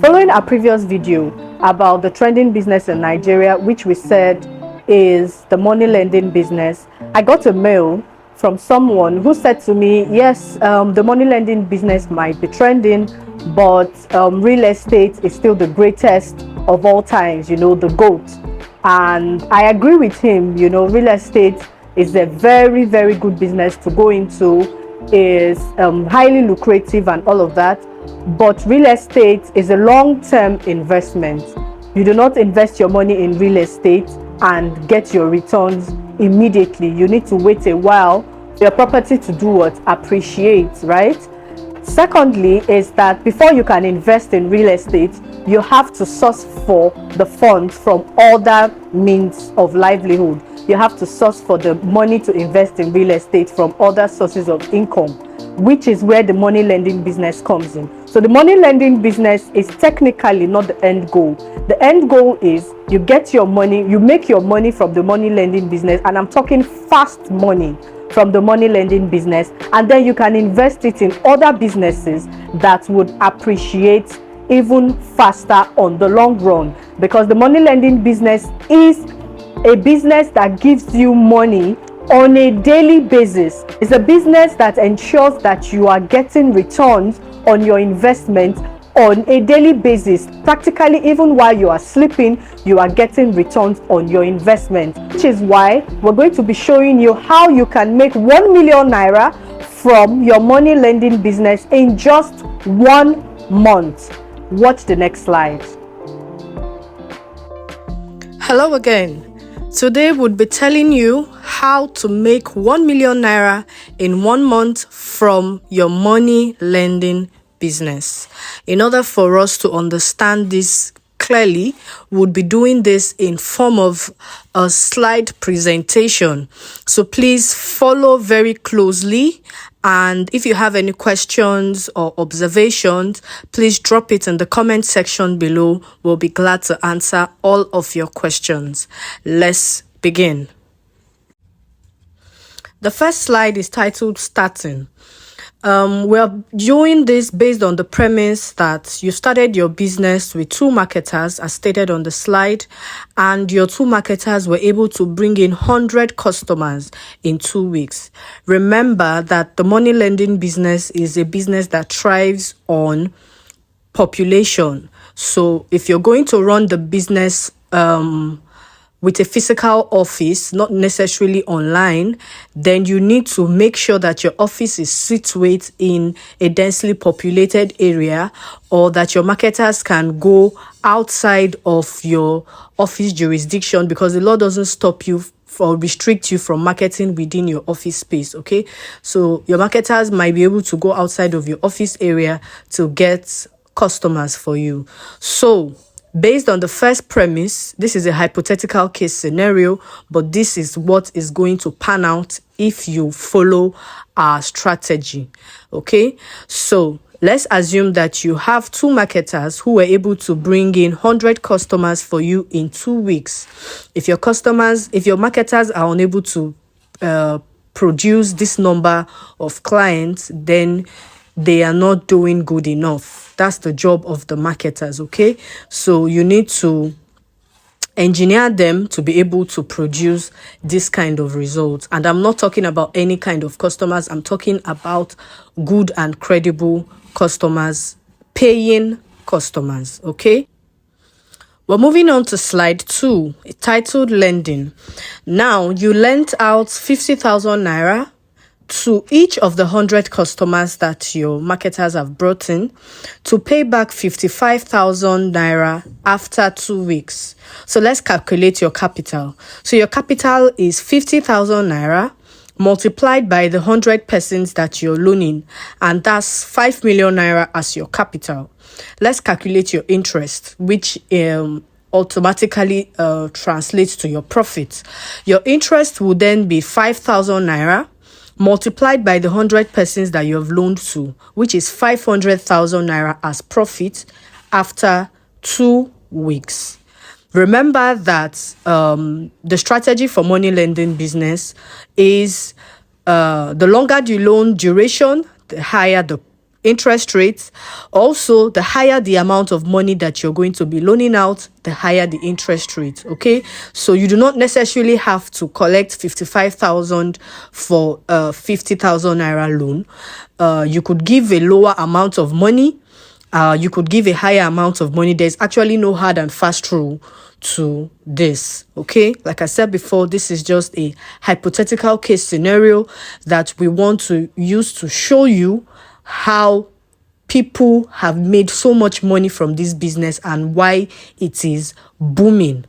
Following our previous video about the trending business in Nigeria, which we said is the money lending business, I got a mail from someone who said to me, yes, the money lending business might be trending, but real estate is still the greatest of all times, the GOAT. And I agree with him. Real estate is a very, very good business to go into, is highly lucrative and all of that. But real estate is a long-term investment. You do not invest your money in real estate and get your returns immediately. You need to wait a while for your property to do what? Appreciate, right? Secondly, is that before you can invest in real estate, you have to source for the funds from other means of livelihood. You have to source for the money to invest in real estate from other sources of income, which is where the money lending business comes in. So the money lending business is technically not the end goal. The end goal is you get your money, you make your money from the money lending business, and I'm talking fast money from the money lending business, and then you can invest it in other businesses that would appreciate even faster on the long run, because the money lending business is a business that gives you money on a daily basis. It's a business that ensures that you are getting returns on your investment on a daily basis. Practically, even while you are sleeping, you are getting returns on your investment, which is why we're going to be showing you how you can make 1 million naira from your money lending business in just 1 month. Watch the next slide. Hello again. Today we'll be telling you how to make 1 million naira in 1 month from your money lending business. In order for us to understand this clearly, we'll be doing this in form of a slide presentation. So please follow very closely. And if you have any questions or observations, please drop it in the comment section below. We'll be glad to answer all of your questions. Let's begin. The first slide is titled Starting. We're doing this based on the premise that you started your business with 2 marketers, as stated on the slide, and your 2 marketers were able to bring in 100 customers in 2 weeks. Remember that the money lending business is a business that thrives on population. So if you're going to run the business with a physical office, not necessarily online, then you need to make sure that your office is situated in a densely populated area, or that your marketers can go outside of your office jurisdiction, because the law doesn't stop you or restrict you from marketing within your office space. Okay, so your marketers might be able to go outside of your office area to get customers for you. So based on the first premise, this is a hypothetical case scenario, but this is what is going to pan out if you follow our strategy. Okay, so let's assume that you have 2 marketers who were able to bring in 100 customers for you in 2 weeks. If your marketers are unable to produce this number of clients, then they are not doing good enough. That's the job of the marketers. Okay, so you need to engineer them to be able to produce this kind of results. And I'm not talking about any kind of customers. I'm talking about good and credible customers, paying customers. Okay, we're moving on to slide 2, titled Lending. Now, you lent out 50,000 naira to each of the 100 customers that your marketers have brought in to pay back 55,000 naira after 2 weeks. So let's calculate your capital. So your capital is 50,000 naira multiplied by the 100 persons that you're loaning, and that's 5 million naira as your capital. Let's calculate your interest, which automatically translates to your profit. Your interest will then be 5,000 naira multiplied by the 100 persons that you have loaned to, which is 500,000 naira as profit after 2 weeks. Remember that the strategy for money lending business is the longer the loan duration, the higher the interest rates. Also, the higher the amount of money that you're going to be loaning out, the higher the interest rate. Okay, so you do not necessarily have to collect 55,000 for a 50,000 naira loan. You could give a lower amount of money. You could give a higher amount of money. There's actually no hard and fast rule to this. Okay, like I said before, this is just a hypothetical case scenario that we want to use to show you how people have made so much money from this business and why it is booming.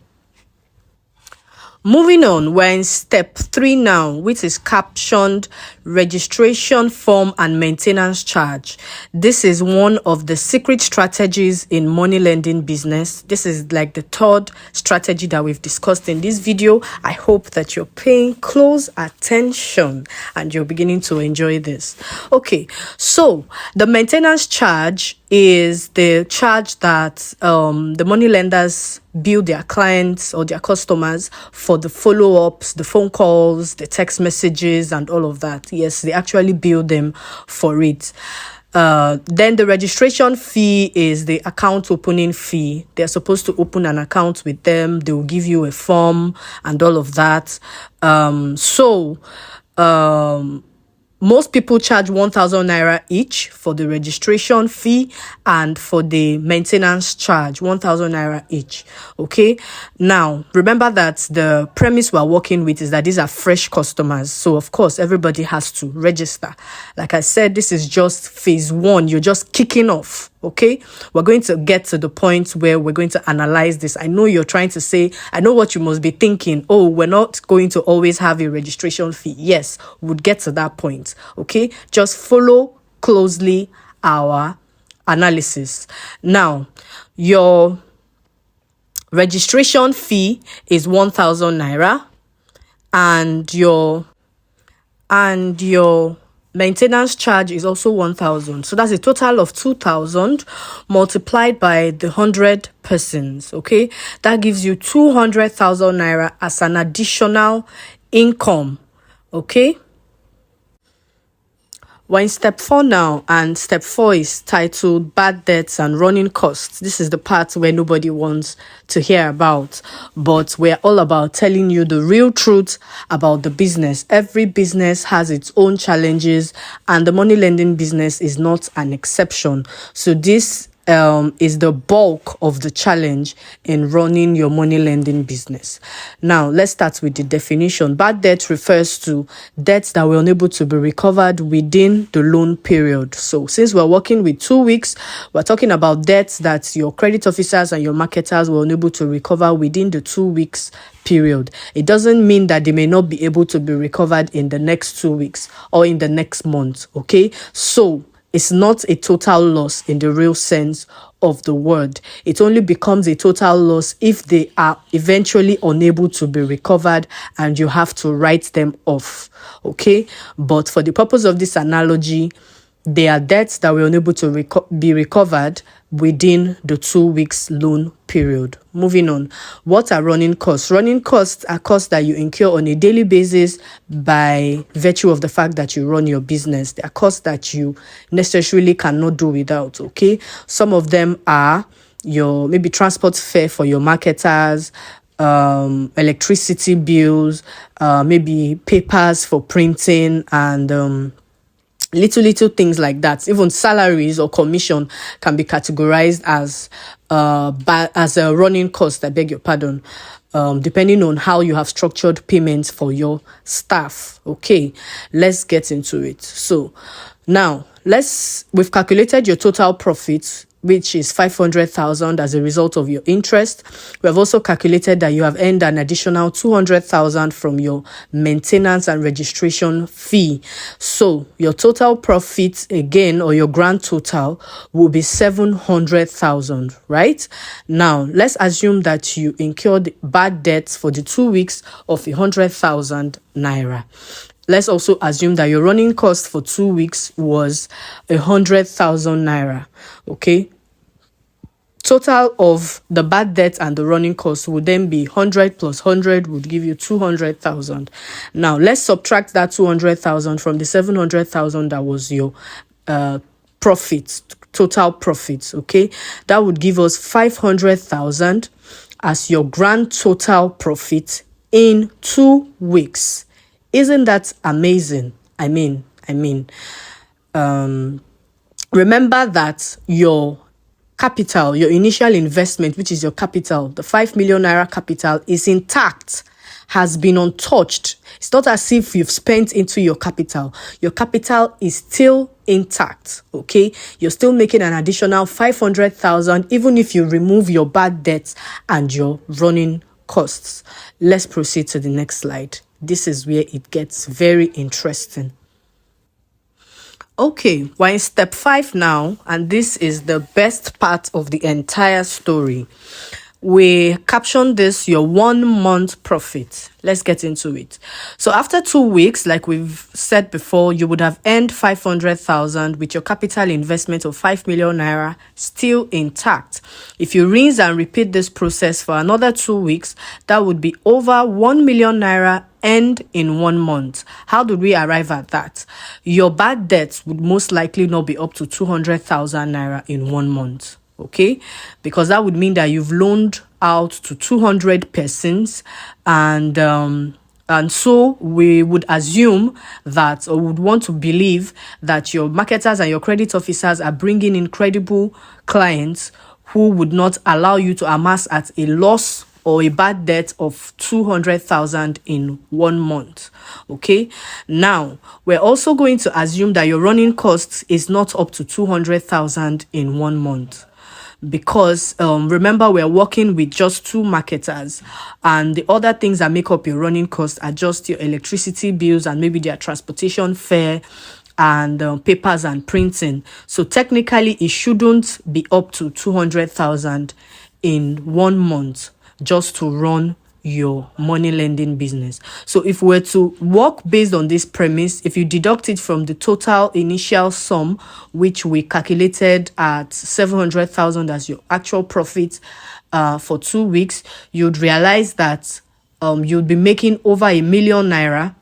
Moving on, we're in step 3 now, which is captioned registration form and maintenance charge. This is one of the secret strategies in money lending business. This is like the third strategy that we've discussed in this video. I hope that you're paying close attention and you're beginning to enjoy this. Okay, so the maintenance charge is the charge that the money lenders bill their clients or their customers for the follow-ups, the phone calls, the text messages, and all of that. Yes, they actually bill them for it. Then the registration fee is the account opening fee. They're supposed to open an account with them. They will give you a form and all of that. Most people charge 1,000 naira each for the registration fee, and for the maintenance charge 1,000 naira each. Okay, now remember that the premise we're working with is that these are fresh customers, so of course everybody has to register. Like I said, this is just phase 1. You're just kicking off. Okay, we're going to get to the point where we're going to analyze this. I know you're trying to say, I know what you must be thinking. Oh, we're not going to always have a registration fee. Yes, we'll get to that point. Okay, just follow closely our analysis. Now, your registration fee is 1,000 naira, and your maintenance charge is also 1,000. So that's a total of 2,000 multiplied by the 100 persons. Okay, that gives you 200,000 naira as an additional income. Okay, we're in step 4 now, and step 4 is titled bad debts and running costs. This is the part where nobody wants to hear about, but we're all about telling you the real truth about the business. Every business has its own challenges, and the money lending business is not an exception. So this is the bulk of the challenge in running your money lending business. Now, let's start with the definition. Bad debt refers to debts that were unable to be recovered within the loan period. So since we're working with 2 weeks, we're talking about debts that your credit officers and your marketers were unable to recover within the 2 weeks period. It doesn't mean that they may not be able to be recovered in the next 2 weeks or in the next month. Okay, so it's not a total loss in the real sense of the word. It only becomes a total loss if they are eventually unable to be recovered and you have to write them off. Okay, but for the purpose of this analogy, they are debts that were unable to be recovered within the 2 weeks loan period. Moving on, what are running costs? Running costs are costs that you incur on a daily basis by virtue of the fact that you run your business. They are costs that you necessarily cannot do without. Okay, some of them are your maybe transport fare for your marketers, electricity bills, maybe papers for printing, and little things like that. Even salaries or commission can be categorized as a running cost, I beg your pardon, depending on how you have structured payments for your staff. Okay, let's get into it. So now we've calculated your total profits, which is 500,000 as a result of your interest. We have also calculated that you have earned an additional 200,000 from your maintenance and registration fee. So your total profit again, or your grand total, will be 700,000, right? Now, let's assume that you incurred bad debts for the 2 weeks of 100,000 naira. Let's also assume that your running cost for 2 weeks was 100,000 naira. Okay. Total of the bad debt and the running cost would then be 100 plus 100 would give you 200,000. Now, let's subtract that 200,000 from the 700,000 that was your profits, total profits. Okay, that would give us 500,000 as your grand total profit in 2 weeks. Isn't that amazing? I mean, remember that your capital, your initial investment, which is your capital, the 5 million naira capital, is intact, has been untouched. It's not as if you've spent into your capital. Your capital is still intact. Okay, you're still making an additional 500,000 even if you remove your bad debts and your running costs. Let's proceed to the next slide. This is where it gets very interesting. Okay, we're in step 5 now, and this is the best part of the entire story. We captioned this your 1 month profit. Let's get into it. So after 2 weeks, like we've said before, you would have earned 500,000 with your capital investment of 5 million naira still intact. If you rinse and repeat this process for another 2 weeks, that would be over 1 million naira earned in 1 month. How did we arrive at that? Your bad debts would most likely not be up to 200,000 naira in 1 month. Okay, because that would mean that you've loaned out to 200 persons, and so we would assume that, or would want to believe that your marketers and your credit officers are bringing in credible clients who would not allow you to amass at a loss or a bad debt of 200,000 in 1 month. Okay, now we're also going to assume that your running costs is not up to 200,000 in 1 month. Because remember, we're working with just 2 marketers, and the other things that make up your running costs are just your electricity bills and maybe their transportation fare and papers and printing. So technically it shouldn't be up to 200,000 in 1 month just to run your money lending business. So if we're to work based on this premise, if you deduct it from the total initial sum, which we calculated at 700,000 as your actual profit for 2 weeks, you'd realize that you'd be making over 1 million naira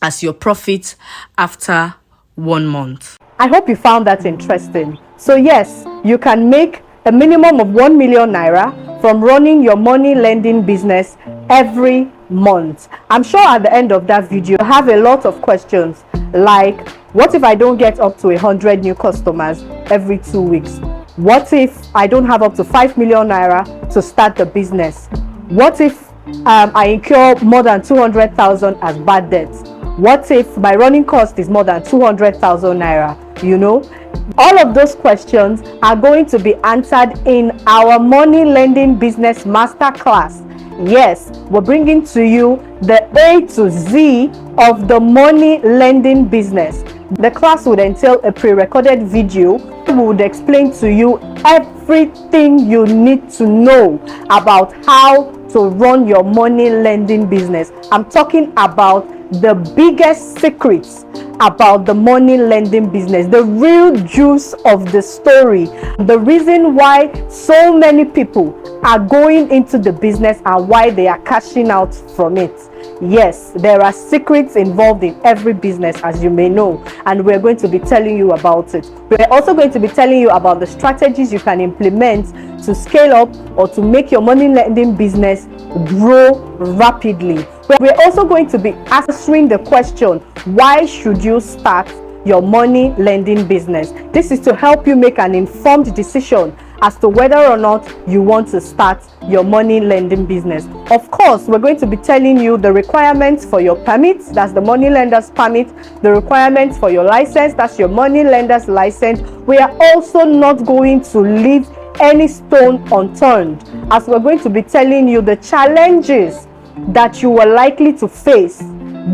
as your profit after 1 month. I hope you found that interesting. So yes, you can make a minimum of 1 million naira from running your money lending business every month. I'm sure at the end of that video you have a lot of questions like, what if I don't get up to 100 new customers every 2 weeks? What if I don't have up to 5 million naira to start the business? What if I incur more than 200,000 as bad debts? What if my running cost is more than 200,000 naira? You know, all of those questions are going to be answered in our money lending business masterclass. Yes, we're bringing to you the A to Z of the money lending business. The class would entail a pre-recorded video. We would explain to you everything you need to know about how to run your money lending business. I'm talking about the biggest secrets about the money lending business, the real juice of the story, the reason why so many people are going into the business and why they are cashing out from it. Yes, there are secrets involved in every business, as you may know, and we're going to be telling you about it. We're also going to be telling you about the strategies you can implement to scale up or to make your money lending business grow rapidly. We're also going to be answering the question, why should you start your money lending business? This is to help you make an informed decision as to whether or not you want to start your money lending business. Of course, we're going to be telling you the requirements for your permit, that's the money lender's permit, the requirements for your license, that's your money lender's license. We are also not going to leave any stone unturned, as we're going to be telling you the challenges that you are likely to face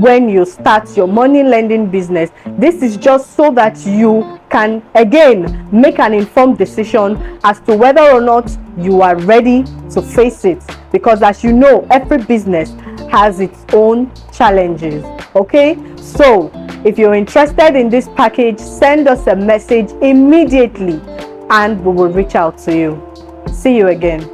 when you start your money lending business. This is just so that you can again make an informed decision as to whether or not you are ready to face it, because as you know, every business has its own challenges. Okay, so if you're interested in this package, send us a message immediately and we will reach out to you. See you again.